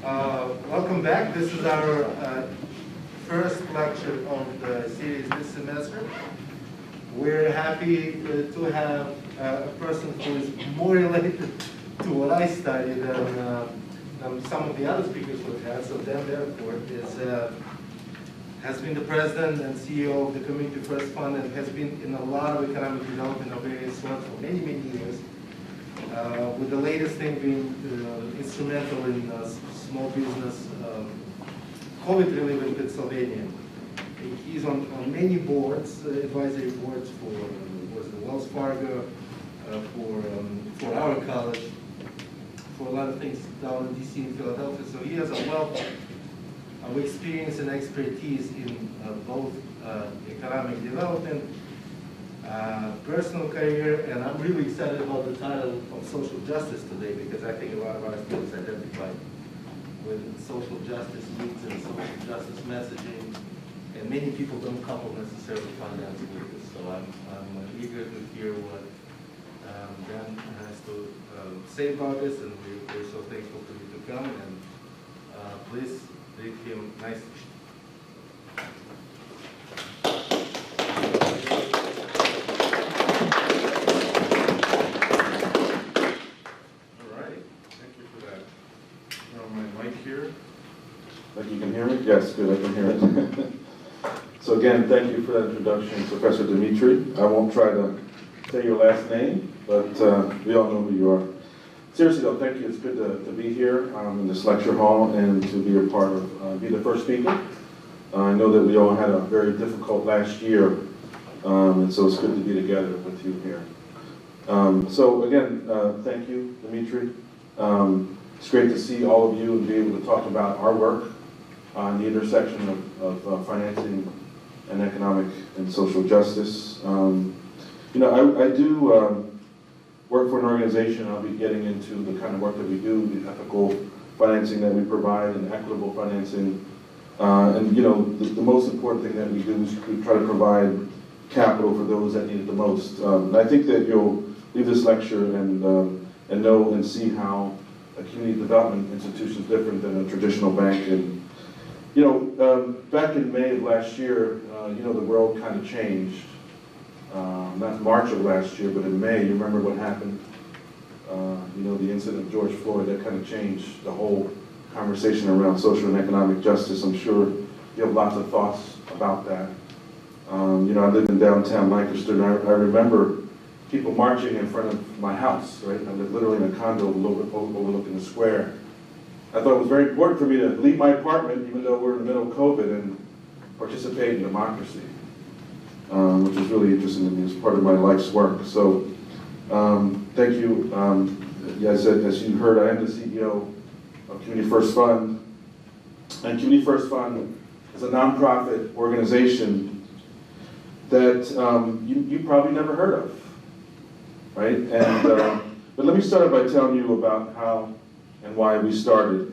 Welcome back. This is our first lecture of the series this semester. We're happy to have a person who is more related to what I studied than some of the other speakers we've had. So Dan Betancourt has been the president and CEO of the Community First Fund and has been in a lot of economic development of various sorts for many, many years. With the latest thing being instrumental in small business COVID relief in Pennsylvania. He's on many boards, advisory boards for the Wells Fargo, for our college, for a lot of things down in DC and Philadelphia. So he has a wealth of experience and expertise in both economic development, personal career, and I'm really excited about the title of social justice today because I think a lot of our students identify with social justice needs and social justice messaging, and many people don't couple necessarily finance with this. So I'm eager to hear what Dan has to say about this, and we're so thankful for you to come, and please give him nice. Like you can hear me? Yes, good, I can hear it. So again, thank you for that introduction, Professor Dimitri. I won't try to say your last name, but we all know who you are. Seriously though, thank you. It's good to be here in this lecture hall and to be a part of, be the first speaker. I know that we all had a very difficult last year, and so it's good to be together with you here. So again, thank you, Dimitri. It's great to see all of you and be able to talk about our work on the intersection of financing and economic and social justice. You know, I do work for an organization. I'll be getting into the kind of work that we do, the ethical financing that we provide and equitable financing. And you know, the most important thing that we do is we try to provide capital for those that need it the most. And I think that you'll leave this lecture and know and see how a community development institution is different than a traditional bank. And you know, back in May of last year, you know, the world kind of changed. Not March of last year, but in May, you remember what happened? You know, the incident of George Floyd, that kind of changed the whole conversation around social and economic justice. I'm sure you have lots of thoughts about that. You know, I live in downtown Lancaster, and I remember people marching in front of my house, right? I live literally in a condo overlooking the square. I thought it was very important for me to leave my apartment, even though we're in the middle of COVID, and participate in democracy, which is really interesting to me. It's part of my life's work. So thank you. As you heard, I am the CEO of Community First Fund. And Community First Fund is a nonprofit organization that you probably never heard of. Right? And, but let me start by telling you about how and why we started.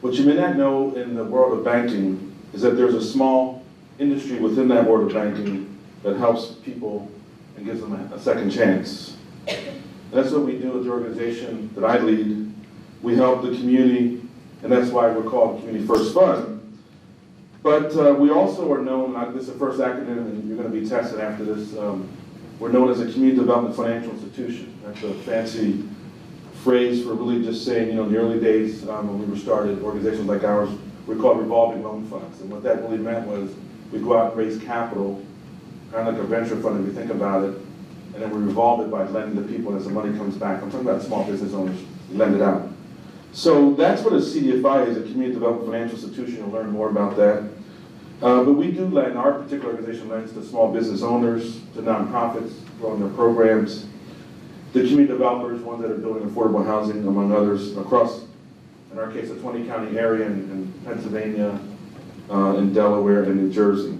What you may not know in the world of banking is that there's a small industry within that world of banking that helps people and gives them a second chance. And that's what we do at the organization that I lead. We help the community, and that's why we're called Community First Fund. But we also are known, this is the first acronym, and you're going to be tested after this, we're known as a community development financial institution. That's a fancy phrase for really just saying, you know, in the early days when we were started, organizations like ours, we called revolving loan funds. And what that really meant was we go out and raise capital, kind of like a venture fund if you think about it, and then we revolve it by lending to people, and as the money comes back, I'm talking about small business owners, we lend it out. So that's what a CDFI is, a community development financial institution. You'll learn more about that. But we do lend, our particular organization lends to small business owners, to nonprofits, growing their programs, the community developers, ones that are building affordable housing, among others, across, in our case, a 20-county area in Pennsylvania, in Delaware, and New Jersey.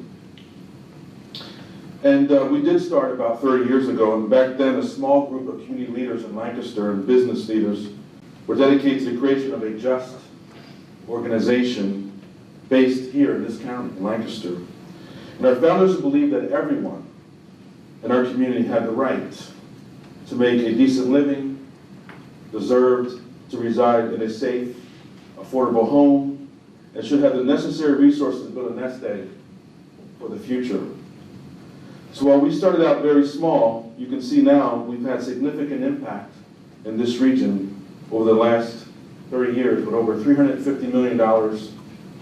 And we did start about 30 years ago, and back then a small group of community leaders in Lancaster and business leaders were dedicated to the creation of a just organization based here in this county, in Lancaster. And our founders believed that everyone in our community had the right to make a decent living, deserved, to reside in a safe, affordable home, and should have the necessary resources to build a nest egg for the future. So while we started out very small, you can see now we've had significant impact in this region over the last 30 years with over $350 million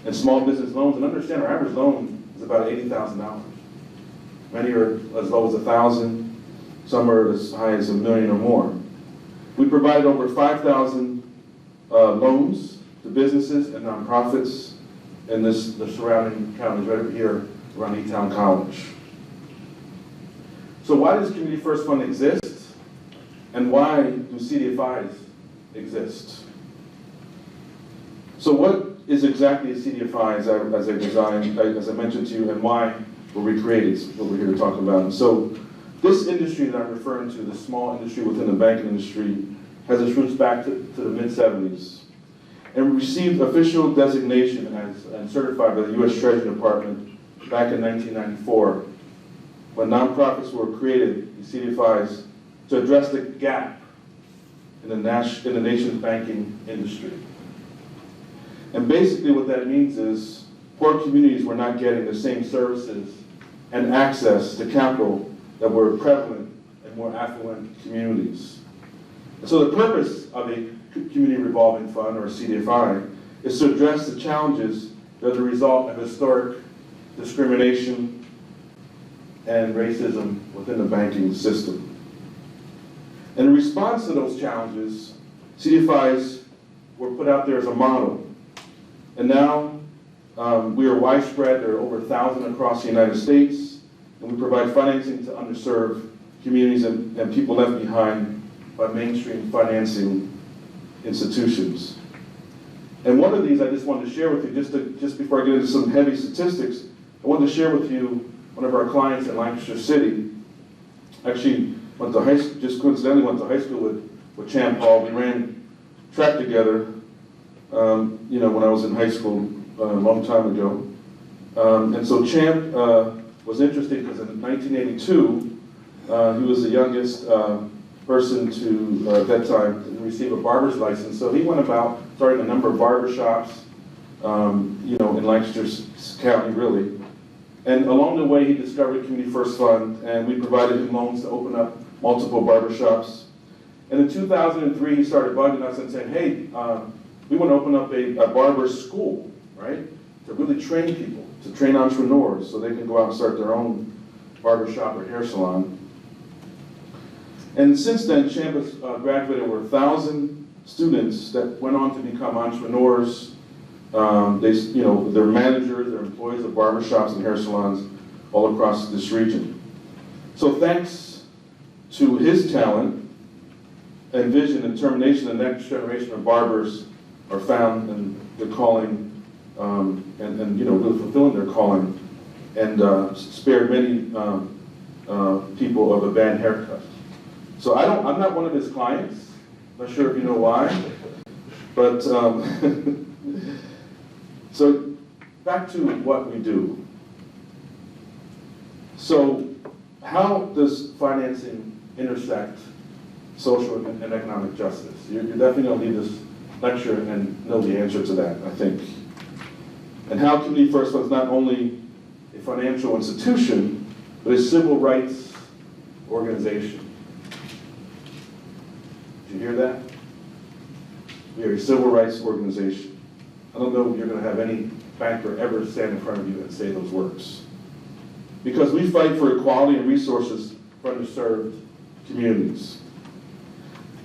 in small business loans. And understand our average loan is about $80,000. Many are as low as $1,000, some are as high as $1 million or more. We provided over 5,000 loans to businesses and nonprofits in the surrounding counties right over here around E-Town College. So why does Community First Fund exist? And why do CDFIs exist? So what is exactly a CDFI as I mentioned to you, and why were we created, is what we're here to talk about. And so this industry that I'm referring to, the small industry within the banking industry, has its roots back to the mid-70s and received official designation and certified by the U.S. Treasury Department back in 1994 when nonprofits were created, the CDFIs, to address the gap in the nation's banking industry. And basically what that means is poor communities were not getting the same services and access to capital that were prevalent in more affluent communities. And so the purpose of a community revolving fund, or a CDFI, is to address the challenges that are the result of historic discrimination and racism within the banking system. And in response to those challenges, CDFIs were put out there as a model. And now we are widespread. There are over 1,000 across the United States, and we provide financing to underserved communities and people left behind by mainstream financing institutions. And one of these I just wanted to share with you, just before I get into some heavy statistics, I wanted to share with you one of our clients in Lancaster City. Actually, just coincidentally went to high school with Champ Hall. We ran track together, when I was in high school a long time ago. And so Champ was interesting because in 1982, he was the youngest person to, at that time, receive a barber's license. So he went about starting a number of barber shops, in Lancaster County, really. And along the way, he discovered Community First Fund, and we provided him loans to open up multiple barber shops. And in 2003, he started bugging us and saying, hey, we want to open up a barber school, right? To really train people, to train entrepreneurs so they can go out and start their own barber shop or hair salon. And since then, Champ has graduated over 1,000 students that went on to become entrepreneurs. They're managers, they're employees of barbershops and hair salons all across this region. So thanks to his talent and vision and determination, the next generation of barbers are found in their calling really fulfilling their calling and spared many people of a bad haircut. So I'm not one of his clients. Not sure if you know why, but so back to what we do. So how does financing intersect social and economic justice? You're definitely going to leave this lecture and know the answer to that, I think. And how Community First Fund is not only a financial institution, but a civil rights organization. Did you hear that? We are a civil rights organization. I don't know if you're going to have any banker ever stand in front of you and say those words. Because we fight for equality and resources for underserved communities.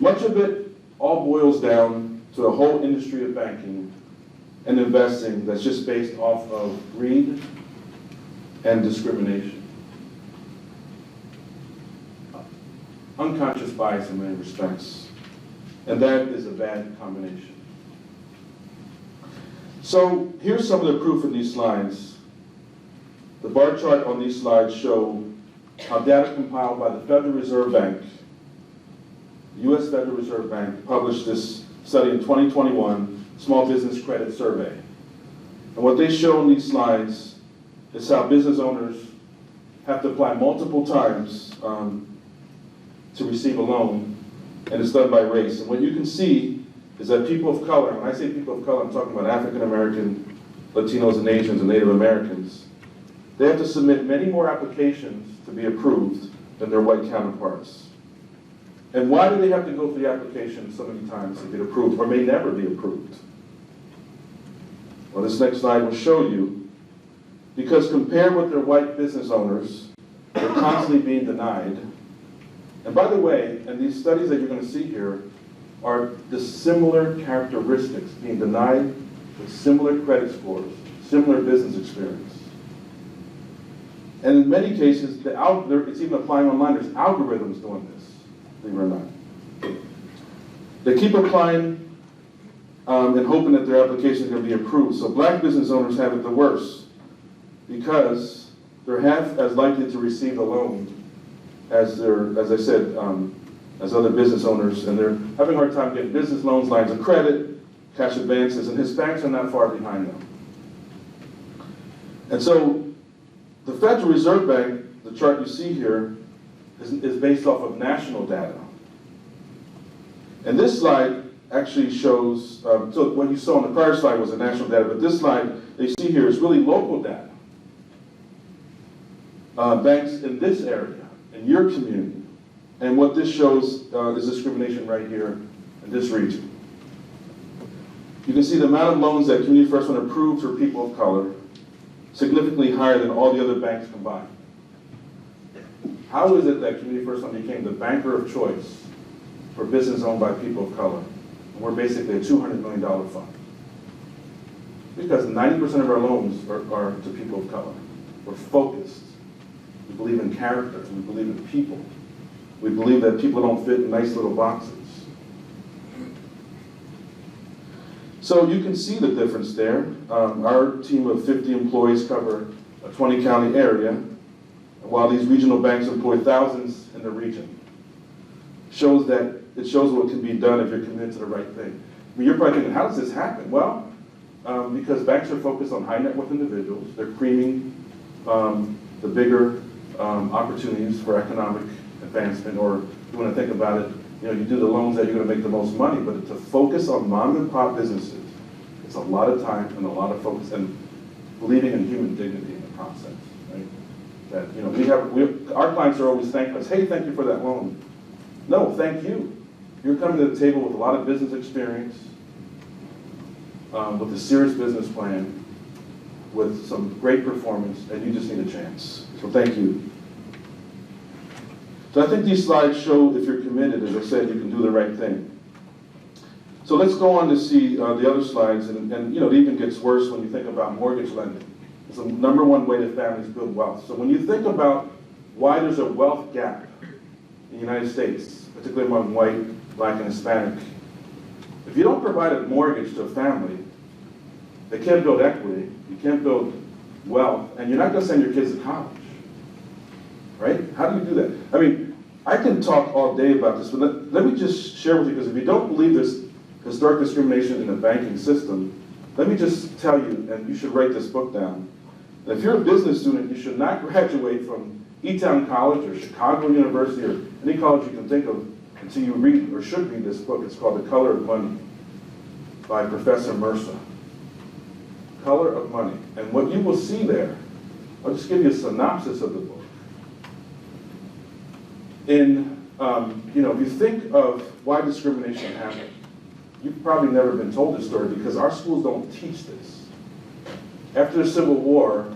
Much of it all boils down to a whole industry of banking and investing that's just based off of greed and discrimination. Unconscious bias in many respects. And that is a bad combination. So here's some of the proof in these slides. The bar chart on these slides show how data compiled by the Federal Reserve Bank, the U.S. Federal Reserve Bank, published this study in 2021, Small Business Credit Survey. And what they show in these slides is how business owners have to apply multiple times to receive a loan, and it's done by race. And what you can see is that people of color, when I say people of color, I'm talking about African American, Latinos and Asians and Native Americans, they have to submit many more applications to be approved than their white counterparts. And why do they have to go through the application so many times to get approved, or may never be approved? Well, this next slide will show you, because compared with their white business owners, they're constantly being denied. And by the way, and these studies that you're going to see here are the similar characteristics, being denied with similar credit scores, similar business experience. And in many cases, it's even applying online, there's algorithms doing this, believe it or not. They keep applying and hoping that their application is going to be approved. So black business owners have it the worst because they're half as likely to receive a loan as I said, as other business owners, and they're having a hard time getting business loans, lines of credit, cash advances, and Hispanics are not far behind them. And so the Federal Reserve Bank, the chart you see here, is based off of national data. And this slide actually shows, so what you saw on the prior slide was the national data, but this slide that you see here is really local data. Banks in this area, in your community. And what this shows is discrimination right here in this region. You can see the amount of loans that Community First One approved for people of color, significantly higher than all the other banks combined. How is it that Community First One became the banker of choice for business owned by people of color? And we're basically a $200 million fund. Because 90% of our loans are to people of color. We're focused. We believe in character. We believe in people. We believe that people don't fit in nice little boxes. So you can see the difference there. Our team of 50 employees cover a 20-county area, while these regional banks employ thousands in the region. It shows what can be done if you're committed to the right thing. I mean, you're probably thinking, how does this happen? Well, because banks are focused on high net worth individuals. They're creaming the bigger opportunities for economic advancement, or you want to think about it, you do the loans that you're going to make the most money, but to focus on mom and pop businesses, it's a lot of time and a lot of focus, and believing in human dignity in the process, right? That, our clients are always thanking us, hey, thank you for that loan. No, thank you. You're coming to the table with a lot of business experience, with a serious business plan, with some great performance, and you just need a chance. So thank you. So I think these slides show if you're committed, as I said, you can do the right thing. So let's go on to see the other slides, and it even gets worse when you think about mortgage lending. It's the number one way that families build wealth. So when you think about why there's a wealth gap in the United States, particularly among white, black, and Hispanic, if you don't provide a mortgage to a family, they can't build equity, you can't build wealth, and you're not going to send your kids to college. Right? How do you do that? I mean, I can talk all day about this, but let me just share with you, because if you don't believe there's historic discrimination in the banking system, let me just tell you, and you should write this book down, that if you're a business student, you should not graduate from E-Town College or Chicago University or any college you can think of until you read, or should read, this book. It's called The Color of Money by Professor Mercer. Color of Money. And what you will see there, I'll just give you a synopsis of the book. If you think of why discrimination happened, you've probably never been told this story because our schools don't teach this. After the Civil War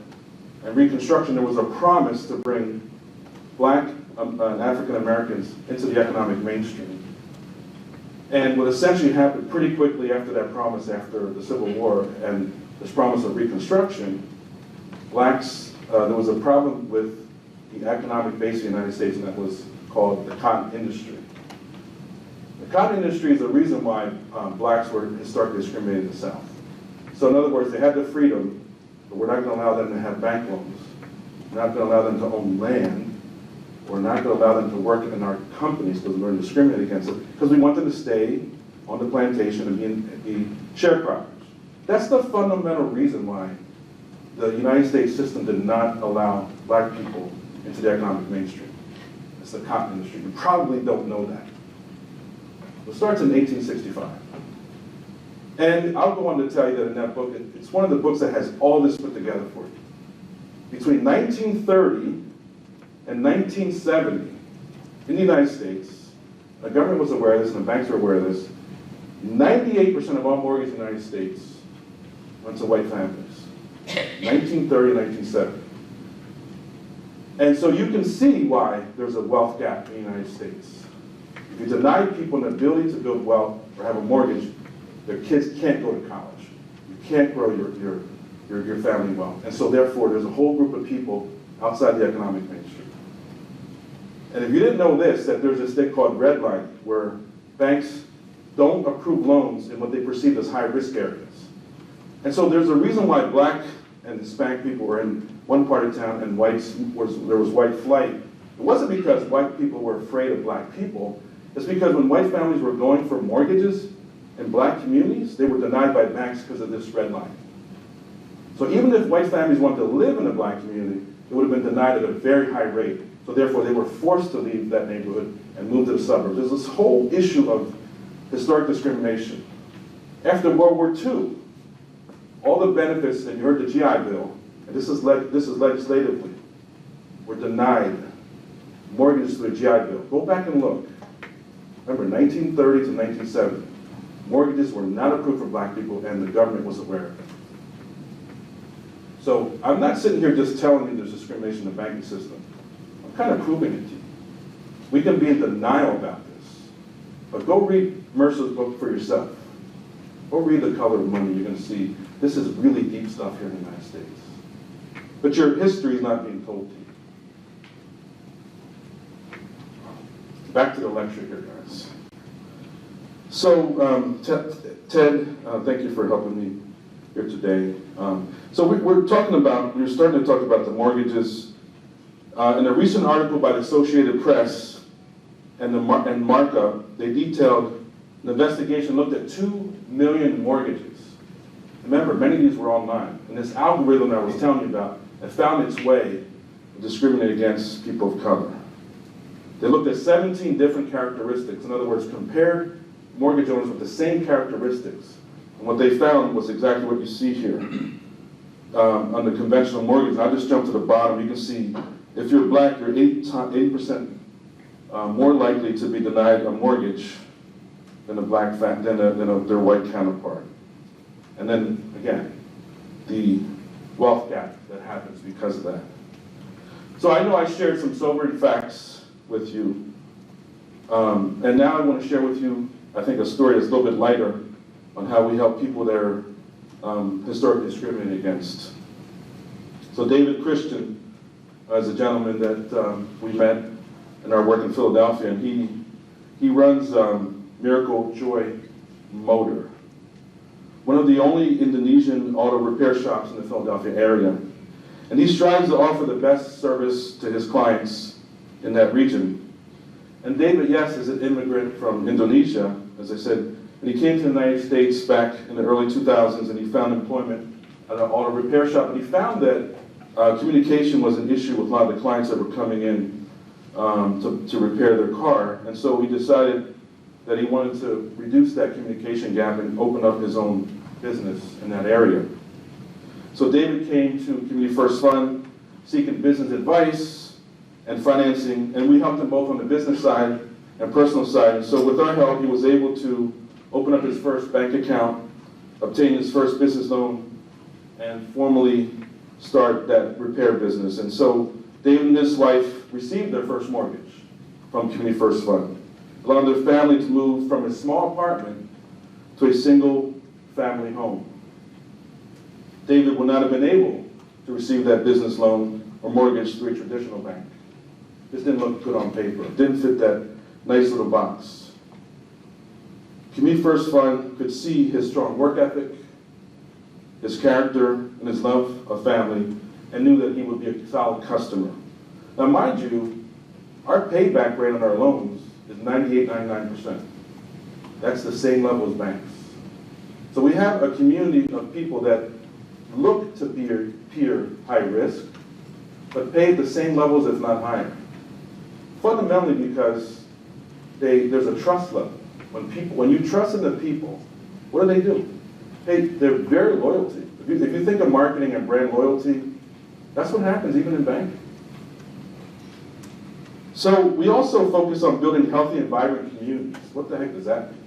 and Reconstruction, there was a promise to bring black and African Americans into the economic mainstream. And what essentially happened pretty quickly after that promise, after the Civil War and this promise of Reconstruction, blacks, there was a problem with the economic base of the United States, and that was called the cotton industry. The cotton industry is the reason why blacks were historically discriminated in the South. So in other words, they had the freedom, but we're not going to allow them to have bank loans. We're not going to allow them to own land. We're not going to allow them to work in our companies because we're going to discriminate against them, because we want them to stay on the plantation and be sharecroppers. That's the fundamental reason why the United States system did not allow black people into the economic mainstream. It's the cotton industry. You probably don't know that. It starts in 1865. And I'll go on to tell you that in that book, it's one of the books that has all this put together for you. Between 1930 and 1970, in the United States, the government was aware of this and the banks were aware of this, 98% of all mortgages in the United States went to white families. 1930, 1970. And so you can see why there's a wealth gap in the United States. If you deny people an ability to build wealth or have a mortgage, their kids can't go to college. You can't grow your family wealth. And so therefore, there's a whole group of people outside the economic mainstream. And if you didn't know this, that there's this thing called redlining, where banks don't approve loans in what they perceive as high-risk areas. And so there's a reason why black and Hispanic people were in one part of town and there was white flight. It wasn't because white people were afraid of black people. It's because when white families were going for mortgages in black communities, they were denied by banks because of this redlining. So even if white families wanted to live in a black community, it would have been denied at a very high rate. So therefore, they were forced to leave that neighborhood and move to the suburbs. There's this whole issue of historic discrimination. After World War II, all the benefits, and you heard the GI Bill, and this is legislatively, were denied. Mortgages through the GI Bill. Go back and look. Remember, 1930 to 1970, mortgages were not approved for black people, and the government was aware of it. So I'm not sitting here just telling you there's discrimination in the banking system. I'm kind of proving it to you. We can be in denial about this, but go read Mercer's book for yourself. Go read The Color of Money. You're going to see this is really deep stuff here in the United States. But your history is not being told to you. Back to the lecture here, guys. So, Ted, thank you for helping me here today. So we're starting to talk about the mortgages. In a recent article by the Associated Press and Markup, they detailed an investigation looked at 2 million mortgages. Remember, many of these were online. And this algorithm that I was telling you about had found its way to discriminate against people of color. They looked at 17 different characteristics. In other words, compared mortgage owners with the same characteristics. And what they found was exactly what you see here. On the conventional mortgage, I'll just jump to the bottom. You can see if you're black, you're 8% more likely to be denied a mortgage than their white counterpart. And then, again, the wealth gap that happens because of that. So I know I shared some sobering facts with you. And now I want to share with you, I think, a story that's a little bit lighter on how we help people that are historically discriminated against. So David Christian is a gentleman that we met in our work in Philadelphia, and he runs Miracle Joy Motor, one of the only Indonesian auto repair shops in the Philadelphia area. And he strives to offer the best service to his clients in that region. And David, yes, is an immigrant from Indonesia, as I said, and he came to the United States back in the early 2000s, and he found employment at an auto repair shop. And he found that communication was an issue with a lot of the clients that were coming in to repair their car. And so he decided that he wanted to reduce that communication gap and open up his own business in that area. So David came to Community First Fund seeking business advice and financing, and we helped him both on the business side and personal side. And so with our help, he was able to open up his first bank account, obtain his first business loan, and formally start that repair business. And so David and his wife received their first mortgage from Community First Fund, allowing their family to move from a small apartment to a single family home. David would not have been able to receive that business loan or mortgage through a traditional bank. This didn't look good on paper. It didn't fit that nice little box. Community First Fund could see his strong work ethic, his character, and his love of family, and knew that he would be a solid customer. Now, mind you, our payback rate on our loans is 98, 99%. That's the same level as banks. So we have a community of people that look to peer high risk, but pay at the same levels, if not higher. Fundamentally because there's a trust level. When you trust in the people, what do? hey, they're very loyalty. If you think of marketing and brand loyalty, that's what happens even in banking. So we also focus on building healthy and vibrant communities. What the heck does that mean?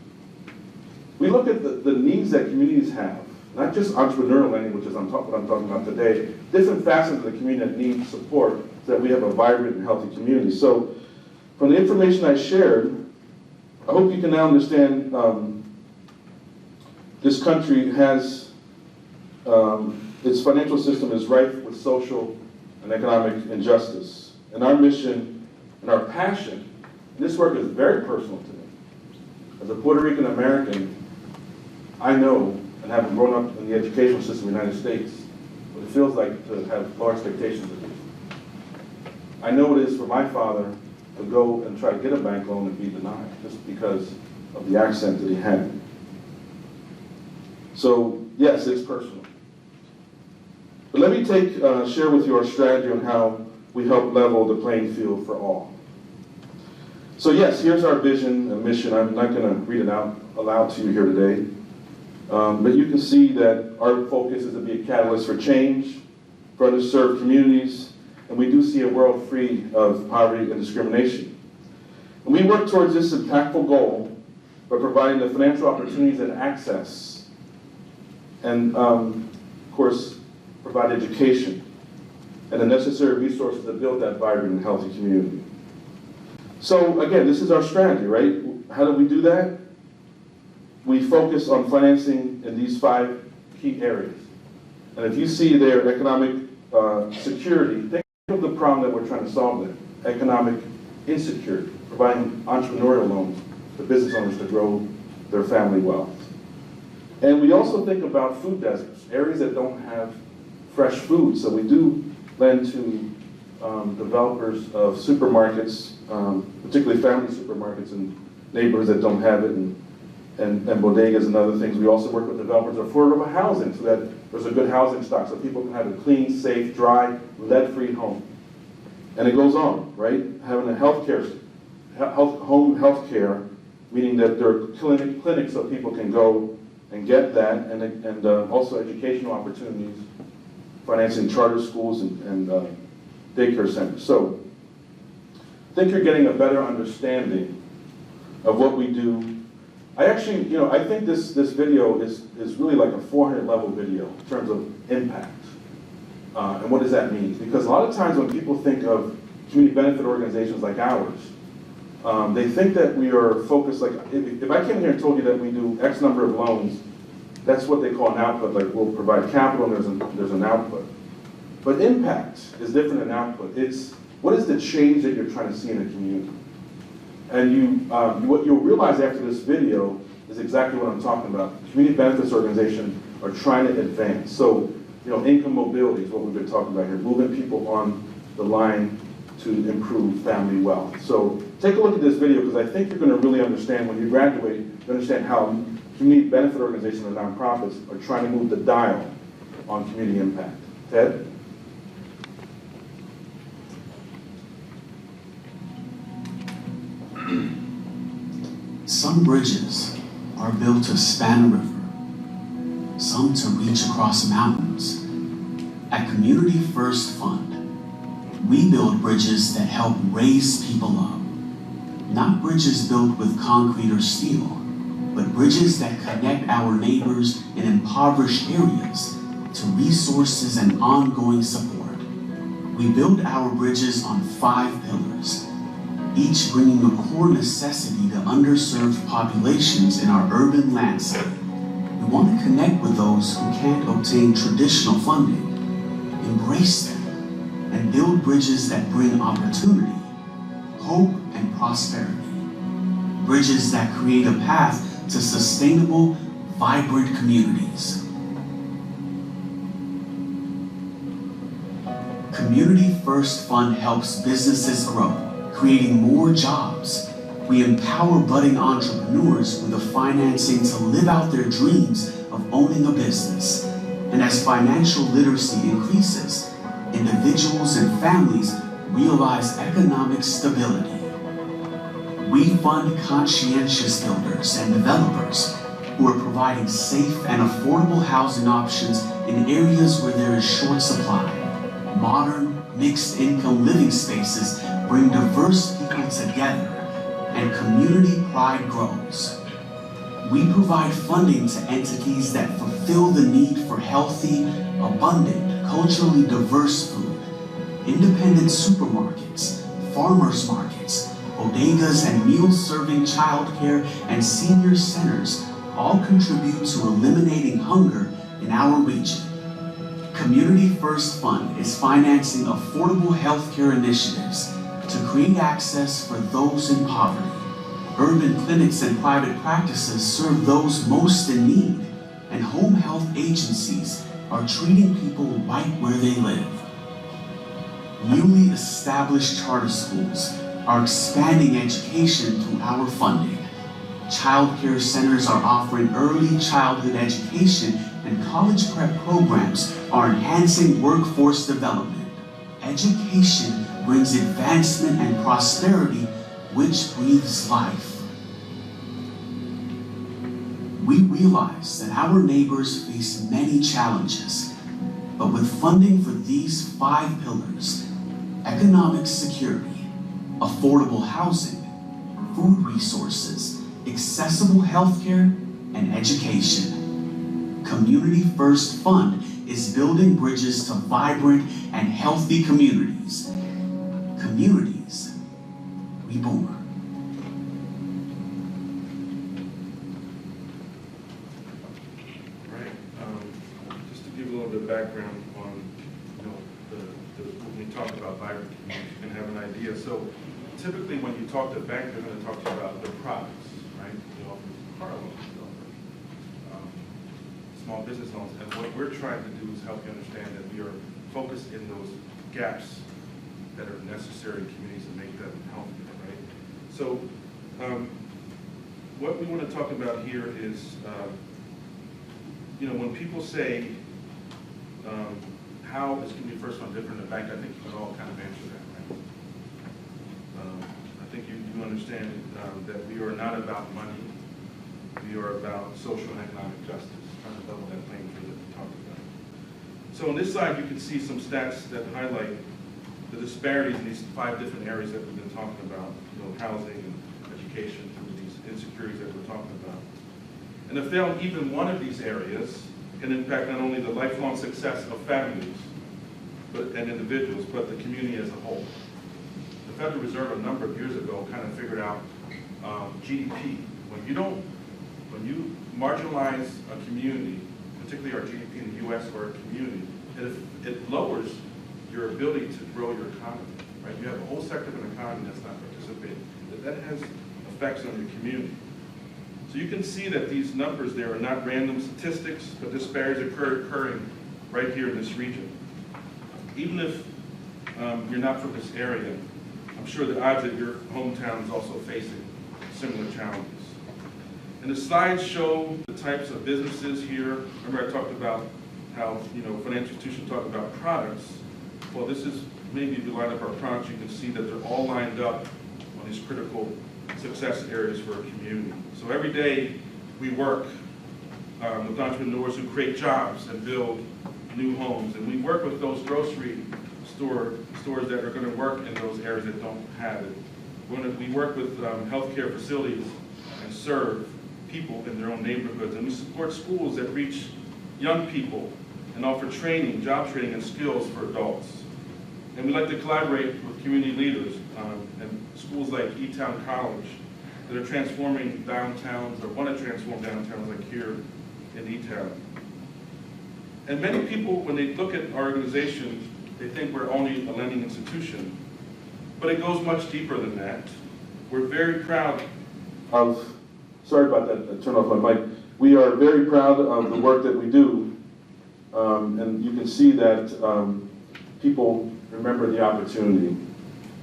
We look at the needs that communities have, not just entrepreneurial lending, which is what I'm talking about today, different facets of the community that need support so that we have a vibrant and healthy community. So from the information I shared, I hope you can now understand this country has, its financial system is rife with social and economic injustice. And our mission and our passion, and this work is very personal to me. As a Puerto Rican American, I know, and having grown up in the educational system in the United States, what it feels like to have low expectations of you. I know what it is for my father to go and try to get a bank loan and be denied just because of the accent that he had. So yes, it's personal. But let me share with you our strategy on how we help level the playing field for all. So yes, here's our vision and mission. I'm not going to read it out aloud to you here today. But you can see that our focus is to be a catalyst for change, for underserved communities, and we do see a world free of poverty and discrimination. And we work towards this impactful goal by providing the financial opportunities and access, and of course, provide education and the necessary resources to build that vibrant and healthy community. So again, this is our strategy, right? How do we do that? We focus on financing in these 5 key areas. And if you see there economic security, think of the problem that we're trying to solve there. Economic insecurity, providing entrepreneurial loans for business owners to grow their family wealth. And we also think about food deserts, areas that don't have fresh food. So we do lend to developers of supermarkets, particularly family supermarkets in neighborhoods that don't have it, and bodegas and other things. We also work with developers of affordable housing so that there's a good housing stock so people can have a clean, safe, dry, lead-free home. And it goes on, right? Having a home health care, meaning that there are clinics so people can go and get that, and also educational opportunities, financing charter schools and daycare centers. So I think you're getting a better understanding of what we do. I actually, I think this video is really like a 400-level video in terms of impact. And what does that mean? Because a lot of times when people think of community benefit organizations like ours, they think that we are focused, like, if I came here and told you that we do X number of loans, that's what they call an output, like we'll provide capital and there's an output. But impact is different than output. It's, what is the change that you're trying to see in a community? And what you'll realize after this video is exactly what I'm talking about. Community benefits organizations are trying to advance. So, income mobility is what we've been talking about here, moving people on the line to improve family wealth. So take a look at this video because I think you're going to really understand when you graduate, you understand how community benefit organizations and nonprofits are trying to move the dial on community impact. Ted? Some bridges are built to span a river, some to reach across mountains. At Community First Fund, we build bridges that help raise people up. Not bridges built with concrete or steel, but bridges that connect our neighbors in impoverished areas to resources and ongoing support. We build our bridges on 5 pillars, each bringing a core necessity to underserved populations in our urban landscape. We want to connect with those who can't obtain traditional funding, embrace them, and build bridges that bring opportunity, hope, and prosperity. Bridges that create a path to sustainable, vibrant communities. Community First Fund helps businesses grow, creating more jobs. We empower budding entrepreneurs with the financing to live out their dreams of owning a business. And as financial literacy increases, individuals and families realize economic stability. We fund conscientious builders and developers, who are providing safe and affordable housing options in areas where there is short supply. Modern, mixed-income living spaces bring diverse people together, and community pride grows. We provide funding to entities that fulfill the need for healthy, abundant, culturally diverse food. Independent supermarkets, farmers markets, bodegas, and meal-serving childcare and senior centers all contribute to eliminating hunger in our region. Community First Fund is financing affordable healthcare initiatives to create access for those in poverty. Urban clinics and private practices serve those most in need, and home health agencies are treating people right where they live. Newly established charter schools are expanding education through our funding. Child care centers are offering early childhood education, and college prep programs are enhancing workforce development. Education brings advancement and prosperity, which breathes life. We realize that our neighbors face many challenges, but with funding for these 5 pillars, economic security, affordable housing, food resources, accessible healthcare, and education, Community First Fund is building bridges to vibrant and healthy communities. Communities reborn. Right. Just to give a little bit of background on, when we talk about vibrant communities, you can have an idea. So typically when you talk to a bank, they're going to talk to you about the products, right? They offer car loans, they offer small business loans. And what we're trying to do is help you understand that we are focused in those gaps that are necessary in communities and make them healthier, right? So what we want to talk about here is, when people say, how is Community First Fund different than a bank, I think you can all kind of answer that, right? I think you understand that we are not about money. We are about social and economic justice, trying to level that playing field that we talked about. So on this side, you can see some stats that highlight the disparities in these 5 different areas that we've been talking about, housing and education, through these insecurities that we're talking about. And if failed even one of these areas can impact not only the lifelong success of families and individuals, but the community as a whole. The Federal Reserve a number of years ago kind of figured out GDP. When you marginalize a community, particularly our GDP in the U.S. or a community, it lowers your ability to grow your economy, right? You have a whole sector of an economy that's not participating. That has effects on your community. So you can see that these numbers there are not random statistics, but disparities occurring right here in this region. Even if you're not from this area, I'm sure the odds that your hometown is also facing similar challenges. And the slides show the types of businesses here. Remember I talked about how financial institutions talk about products. Well, this is, maybe if you line up our products, you can see that they're all lined up on these critical success areas for a community. So every day we work with entrepreneurs who create jobs and build new homes. And we work with those grocery stores that are going to work in those areas that don't have it. We work with healthcare facilities and serve people in their own neighborhoods. And we support schools that reach young people and offer training, job training, and skills for adults. And we like to collaborate with community leaders and schools like E-Town College that are transforming downtowns or want to transform downtowns like here in E-Town. And many people, when they look at our organization, they think we're only a lending institution, but it goes much deeper than that. We're very proud of, sorry about that, I turned off my mic. We are very proud of the work that we do, and you can see that people remember the opportunity.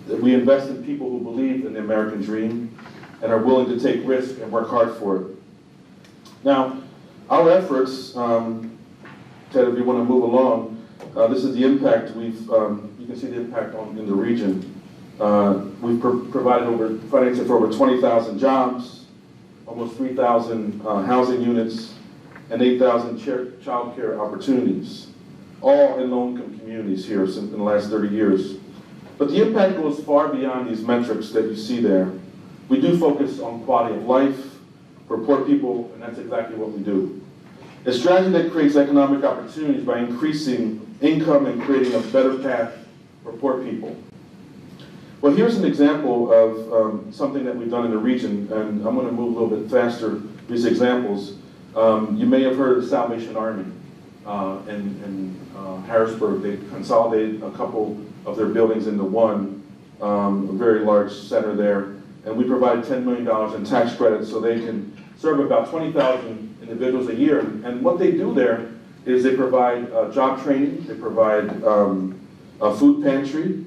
That we invest in people who believe in the American dream and are willing to take risk and work hard for it. Now, our efforts, Ted, if you want to move along, this is the impact you can see the impact in the region. We've provided financing for over 20,000 jobs. almost 3,000 housing units, and 8,000 child care opportunities, all in low-income communities here in the last 30 years. But the impact goes far beyond these metrics that you see there. We do focus on quality of life for poor people, and that's exactly what we do. A strategy that creates economic opportunities by increasing income and creating a better path for poor people. Well, here's an example of something that we've done in the region, and I'm going to move a little bit faster these examples. You may have heard of the Salvation Army in Harrisburg. They consolidated a couple of their buildings into one, a very large center there, and we provided $10 million in tax credits so they can serve about 20,000 individuals a year. And what they do there is they provide job training, they provide a food pantry,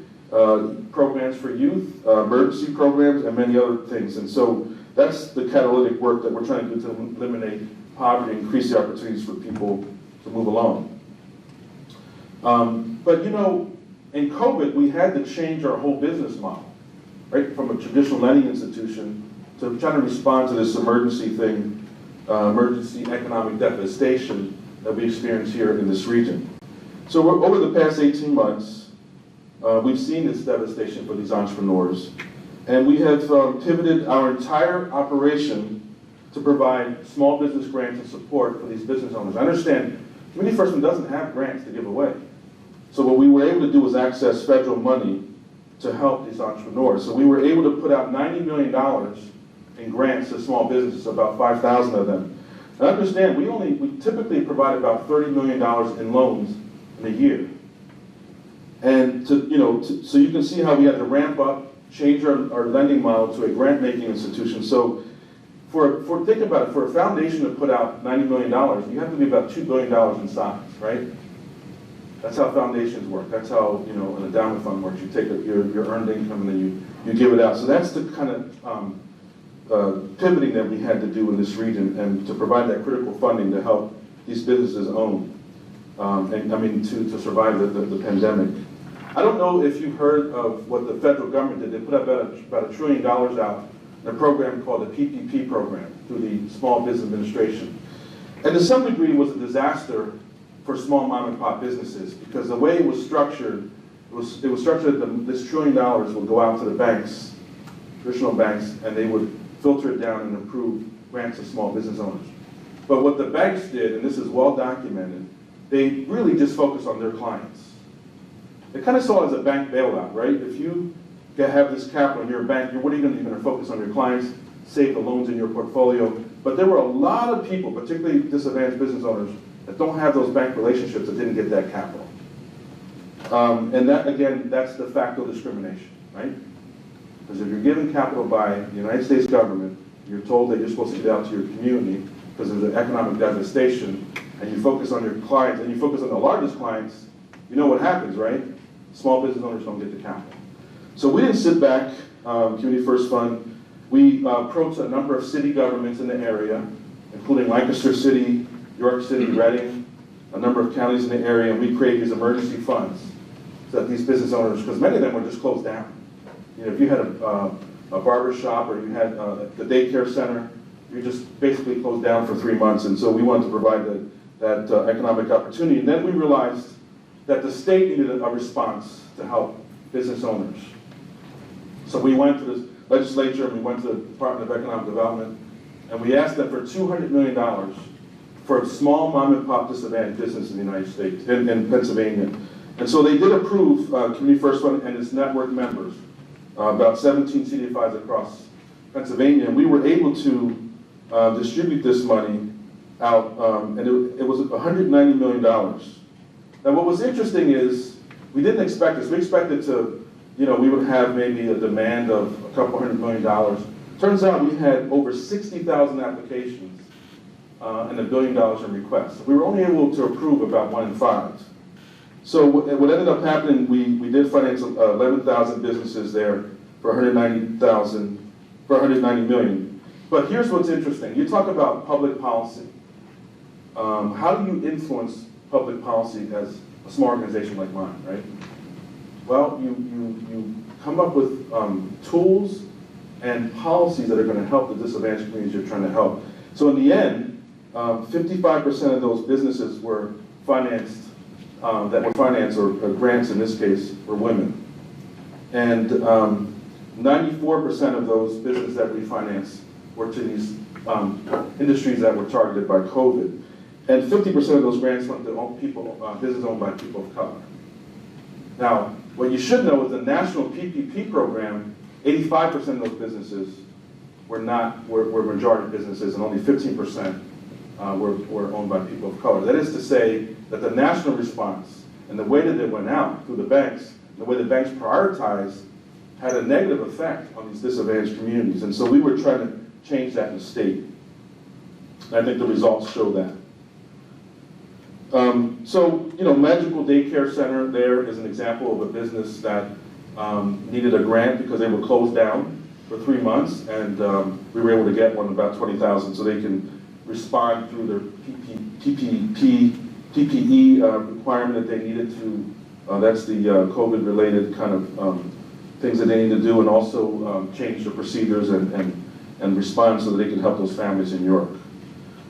programs for youth, emergency programs, and many other things. And so that's the catalytic work that we're trying to do to eliminate poverty, increase the opportunities for people to move along. But you know, in COVID, we had to change our whole business model, right? From a traditional lending institution to trying to respond to this emergency thing, emergency economic devastation that we experience here in this region. So over the past 18 months, we've seen this devastation for these entrepreneurs, and we have pivoted our entire operation to provide small business grants and support for these business owners. I understand Community First Fund doesn't have grants to give away. So what we were able to do was access federal money to help these entrepreneurs. So we were able to put out $90 million in grants to small businesses, about 5,000 of them. And understand, we typically provide about $30 million in loans in a year. And so you can see how we had to ramp up, change our lending model to a grant-making institution. So think about it, for a foundation to put out $90 million, you have to be about $2 billion in size, right? That's how foundations work. That's how an endowment fund works. You take your earned income and then you give it out. So that's the kind of pivoting that we had to do in this region, and to provide that critical funding to help these businesses to survive the pandemic. I don't know if you've heard of what the federal government did. They put about $1 trillion out in a program called the PPP program through the Small Business Administration. And to some degree it was a disaster for small mom and pop businesses, because the way it was structured, it was structured that this $1 trillion would go out to the banks, traditional banks, and they would filter it down and approve grants to small business owners. But what the banks did, and this is well documented, they really just focused on their clients. They kind of saw it as a bank bailout, right? If you have this capital in your bank, what are you going to do? You're going to focus on your clients, save the loans in your portfolio. But there were a lot of people, particularly disadvantaged business owners, that don't have those bank relationships, that didn't get that capital. And that, again, that's de facto discrimination, right? Because if you're given capital by the United States government, you're told that you're supposed to get out to your community because there's an economic devastation, and you focus on your clients, and you focus on the largest clients, you know what happens, right? Small business owners don't get the capital. So we didn't sit back, Community First Fund. We approached a number of city governments in the area, including Lancaster City, York City, Reading, a number of counties in the area, and we created these emergency funds so that these business owners, because many of them were just closed down. If you had a barber shop, or you had the daycare center, you just basically closed down for 3 months. And so we wanted to provide that economic opportunity. And then we realized that the state needed a response to help business owners. So we went to the legislature, and we went to the Department of Economic Development, and we asked them for $200 million for small mom and pop disadvantaged business in the United States, in Pennsylvania. And so they did approve Community First Fund and its network members, about 17 CDFIs across Pennsylvania, and we were able to distribute this money out, and it was $190 million. Now what was interesting is, we didn't expect this. We expected to, we would have maybe a demand of a couple $100 million. Turns out we had over 60,000 applications and $1 billion in requests. We were only able to approve about 1 in 5. So what ended up happening, we did finance 11,000 businesses there for $190 million. But here's what's interesting. You talk about public policy. How do you influence public policy as a small organization like mine, right? Well, you come up with tools and policies that are going to help the disadvantaged communities you're trying to help. So in the end, 55% of those businesses were financed, that were financed, or grants in this case, were women. And 94% of those businesses that we financed were to these industries that were targeted by COVID. And 50% of those grants went to people, businesses owned by people of color. Now, what you should know is the national PPP program, 85% of those businesses were majority businesses, and only 15% were owned by people of color. That is to say that the national response and the way that it went out through the banks, the way the banks prioritized, had a negative effect on these disadvantaged communities. And so we were trying to change that in the state. And I think the results show that. So, you know, Magical Daycare Center there is an example of a business that needed a grant because they were closed down for 3 months, and we were able to get one about $20,000 so they can respond through their PPE requirement that they needed to. That's the COVID-related kind of things that they need to do, and also change the procedures and respond so that they can help those families in Europe.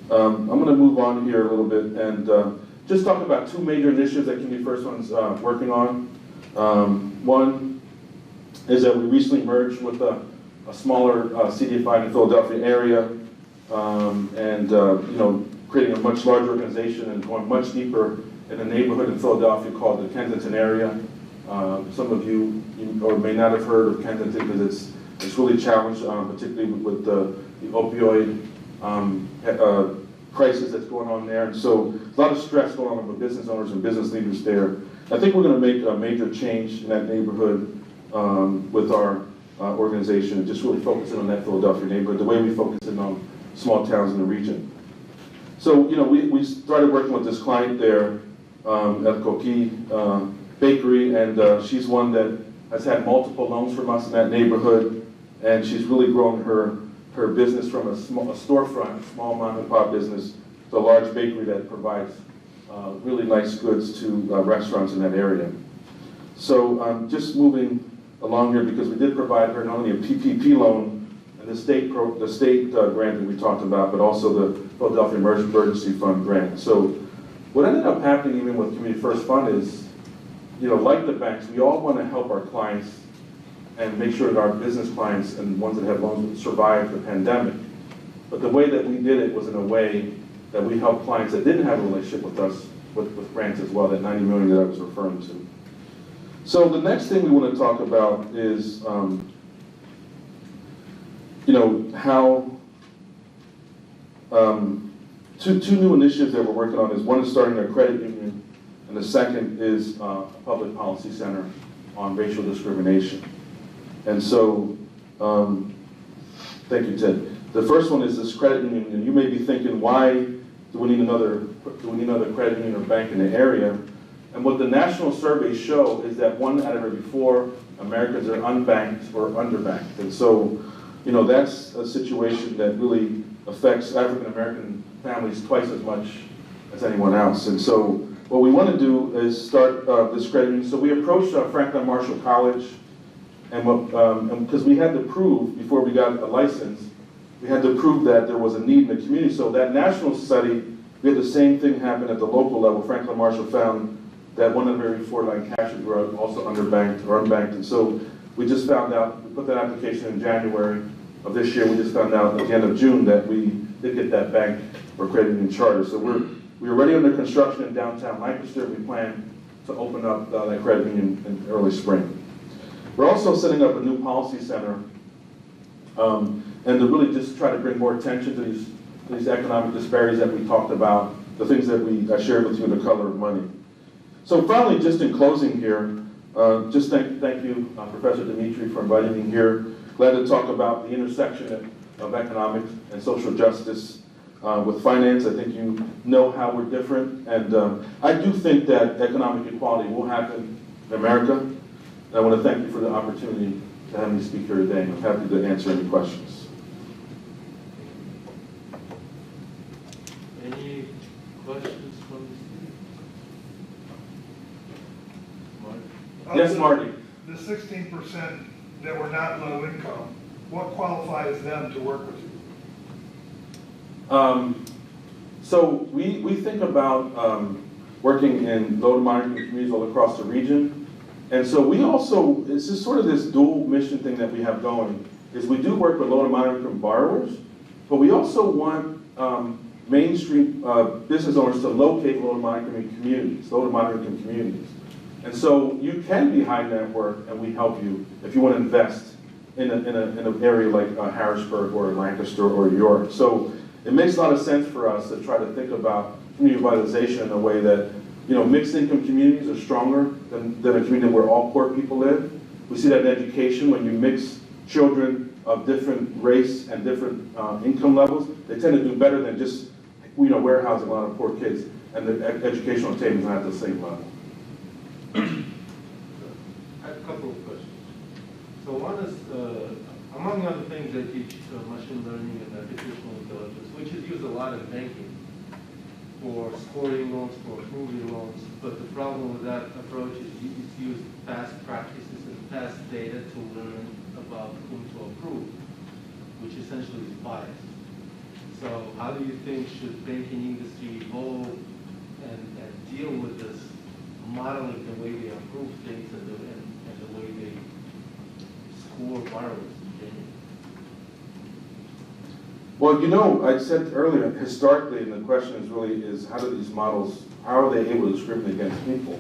I'm going to move on here a little bit and just talk about two major initiatives that Community First Fund's working on. One is that we recently merged with a smaller CDFI in the Philadelphia area, and you know, creating a much larger organization and going much deeper in a neighborhood in Philadelphia called the Kensington area. Some of you or may not have heard of Kensington because it's really challenged, particularly with the opioid crisis that's going on there. And so a lot of stress going on with business owners and business leaders there. I think we're going to make a major change in that neighborhood with our organization, and just really focusing on that Philadelphia neighborhood, the way we focus in on small towns in the region. So, you know, we started working with this client there at Coquille Bakery, and she's one that has had multiple loans from us in that neighborhood, and she's really grown her business from a storefront, small mom and pop business, to a large bakery that provides really nice goods to restaurants in that area. So just moving along here, because we did provide her not only a PPP loan and the state grant that we talked about, but also the Philadelphia Emergency Fund grant. So what ended up happening even with Community First Fund is, you know, like the banks, we all want to help our clients and make sure that our business clients and ones that have loans would survive the pandemic. But the way that we did it was in a way that we helped clients that didn't have a relationship with us with grants as well, that $90 million that I was referring to. So the next thing we want to talk about is, you know, how two new initiatives that we're working on is, one is starting a credit union, and the second is a public policy center on racial discrimination. And so, thank you, Ted. The first one is this credit union, and you may be thinking, why do we need another credit union or bank in the area? And what the national surveys show is that 1 out of every 4 Americans are unbanked or underbanked. And so, you know, that's a situation that really affects African American families twice as much as anyone else. And so what we want to do is start this credit union. So we approached Franklin Marshall College, and because we had to prove, before we got a license, we had to prove that there was a need in the community. So that national study, we had the same thing happen at the local level. Franklin Marshall found that 1 out of every 4 Lancastrians were also underbanked or unbanked. And so we just found out, we put that application in January of this year. We just found out at the end of June that we did get that bank or credit union charter. So we're already under construction in downtown Lancaster. We plan to open up that credit union in early spring. We're also setting up a new policy center, and to really just try to bring more attention to these economic disparities that we talked about, the things that I shared with you in The Color of Money. So finally, just in closing here, just thank you, Professor Dimitri, for inviting me here. Glad to talk about the intersection of economic and social justice with finance. I think you know how we're different, and I do think that economic equality will happen in America. And I want to thank you for the opportunity to have me speak here today, and I'm happy to answer any questions. Any questions from the students? Yes, Marty. The 16% that were not low income, What qualifies them to work with you? So we think about working in low to moderate income communities all across the region. And so we also, it's just sort of this dual mission thing that we have going, is we do work with low to moderate income borrowers, but we also want mainstream business owners to locate low to moderate income communities, low to moderate income communities. And so you can be high net worth, and we help you if you want to invest in an area like Harrisburg or Lancaster or York. So it makes a lot of sense for us to try to think about community revitalization in a way that, you know, mixed income communities are stronger than a community where all poor people live. We see that in education, when you mix children of different race and different income levels, they tend to do better than just, you know, warehousing a lot of poor kids, and the educational attainment is not at the same level. I have a couple of questions. So one is, among other things, they teach machine learning and artificial intelligence, which is used a lot in banking for scoring loans, for approving loans. But the problem with that approach is it's used past practices and past data to learn about whom to approve, which essentially is biased. So how do you think should banking industry evolve and deal with this, modeling the way they approve things and the way they score borrowers? Well, you know, I said earlier, historically, and the question is really how do these models, how are they able to discriminate against people?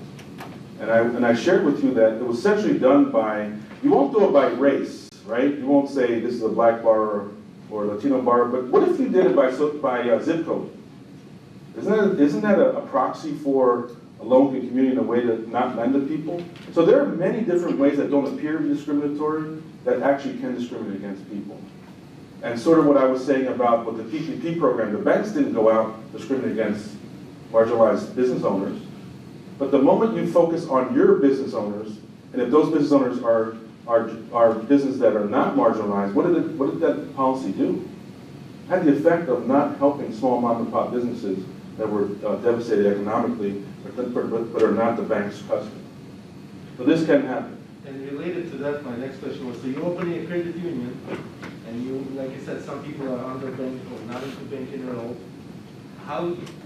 And I shared with you that it was essentially done by, you won't do it by race, right? You won't say this is a black borrower or Latino borrower, but what if you did it by zip code? Isn't that a proxy for a low-income community in a way to not lend to people? So there are many different ways that don't appear to be discriminatory that actually can discriminate against people. And sort of what I was saying about with the PPP program, the banks didn't go out discriminate against marginalized business owners, but the moment you focus on your business owners, and if those business owners are businesses that are not marginalized, what did that policy do? It had the effect of not helping small mom and pop businesses that were devastated economically, but are not the bank's customer. So this can happen. And related to that, my next question was, so you're opening a credit union, and you, like you said, some people are underbanked or not into banking at all.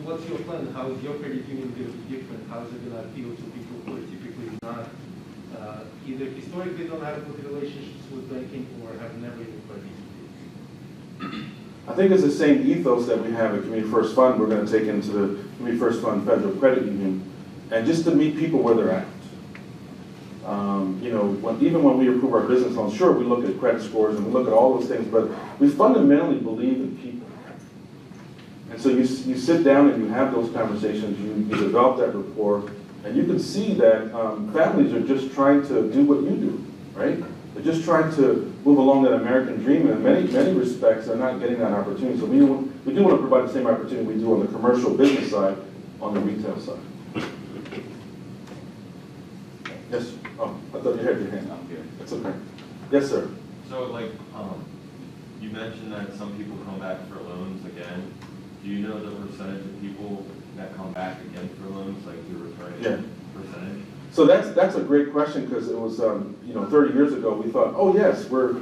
What's your plan? How is your credit union going to be different? How is it going to appeal to people who are typically not, either historically don't have good relationships with banking or have never even participated? I think it's the same ethos that we have at Community First Fund we're going to take into the Community First Fund Federal Credit Union, and just to meet people where they're at. You know, even when we approve our business loans, sure, we look at credit scores and we look at all those things, but we fundamentally believe in people. And so you sit down and you have those conversations, you develop that rapport, and you can see that families are just trying to do what you do, right? They're just trying to move along that American dream, and in many respects, they're not getting that opportunity. So we do want to provide the same opportunity we do on the commercial business side, on the retail side. Yes? Oh, I thought you had your hand. I'm here. That's okay. Yes, sir. So, like, you mentioned that some people come back for loans again. Do you know the percentage of people that come back again for loans, like the returning percentage? So that's a great question, because it was, 30 years ago, we thought, oh yes, we're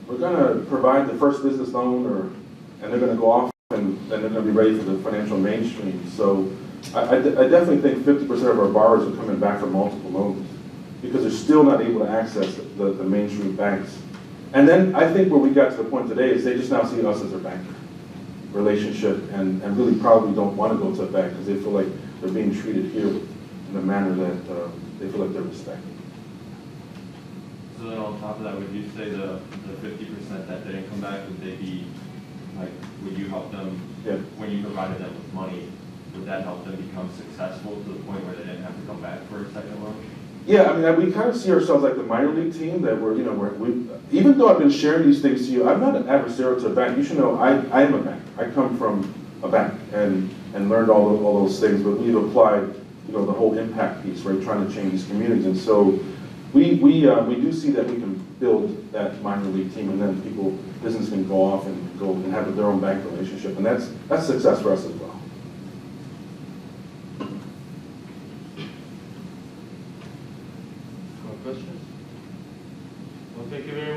going to provide the first business loan, and they're going to go off and they're going to be ready for the financial mainstream. So I definitely think 50% of our borrowers are coming back for multiple loans, because they're still not able to access the mainstream banks. And then I think where we got to the point today is they just now see us as their banker relationship, and really probably don't want to go to a bank because they feel like they're being treated here in a manner that they feel like they're respected. So then on top of that, would you say the 50% that didn't come back, would they be, like, would you help them, when you provided them with money, would that help them become successful to the point where they didn't have to come back for a second loan? Yeah, I mean, we kind of see ourselves like the minor league team that even though I've been sharing these things to you, I'm not an adversarial to a bank. You should know I am a bank. I come from a bank and learned all those things, but we've applied, the whole impact piece, right, trying to change these communities. And so we do see that we can build that minor league team, and then business can go off and go and have their own bank relationship, and that's success for us as well. Questions? Well, thank you very